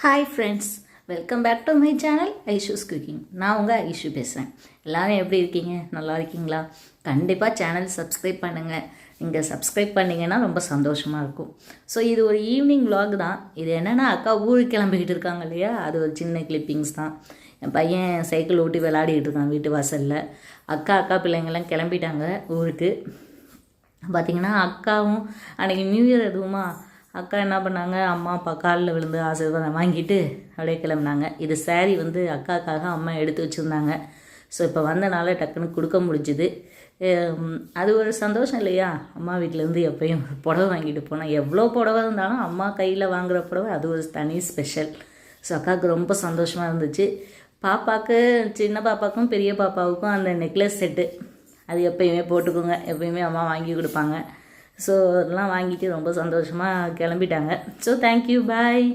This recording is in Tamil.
Hi friends, welcome back to my channel Aishu's cooking. நான் உங்கள் ஐஷு பேசுகிறேன். எல்லோரும் எப்படி இருக்கீங்க? நல்லா இருக்கீங்களா? கண்டிப்பாக சேனல் சப்ஸ்கிரைப் பண்ணுங்கள். நீங்கள் சப்ஸ்கிரைப் பண்ணிங்கன்னா ரொம்ப சந்தோஷமாக இருக்கும். ஸோ இது ஒரு ஈவினிங் vlog தான். இது என்னென்னா, அக்கா ஊருக்கு கிளம்பிக்கிட்டு இருக்காங்க இல்லையா, அது ஒரு சின்ன கிளிப்பிங்ஸ் தான். என் பையன் சைக்கிள் ஓட்டி விளையாடிக்கிட்டு இருக்கான் வீட்டு வாசலில். அக்கா பிள்ளைங்கள்லாம் கிளம்பிட்டாங்க ஊருக்கு. பார்த்திங்கன்னா அக்காவும் அன்றைக்கி நியூ இயர் எதுவுமா அக்கா என்ன பண்ணாங்க, அம்மா அப்பா காலில் விழுந்து ஆசீர்வாதம் வாங்கிட்டு அப்படியே கிளம்புனாங்க. இது சாரீ வந்து அக்காக்காக அம்மா எடுத்து வச்சுருந்தாங்க. ஸோ இப்போ வந்தனால டக்குன்னு கொடுக்க முடிஞ்சுது. அது ஒரு சந்தோஷம் இல்லையா? அம்மா வீட்டிலேருந்து எப்பயும் புடவை வாங்கிட்டு போனால், எவ்வளோ புடவை இருந்தாலும் அம்மா கையில் வாங்குகிற புடவை அது ஒரு தனி ஸ்பெஷல். ஸோ அக்காவுக்கு ரொம்ப சந்தோஷமாக இருந்துச்சு. பாப்பாவுக்கு, சின்ன பாப்பாவுக்கும் பெரிய பாப்பாவுக்கும் அந்த நெக்லஸ் செட்டு அது எப்பயுமே போட்டுக்கோங்க, எப்பயுமே அம்மா வாங்கி கொடுப்பாங்க. ஸோ அதெல்லாம் வாங்கிட்டு ரொம்ப சந்தோஷமாக கிளம்பிட்டாங்க. ஸோ தேங்க்யூ, பாய்.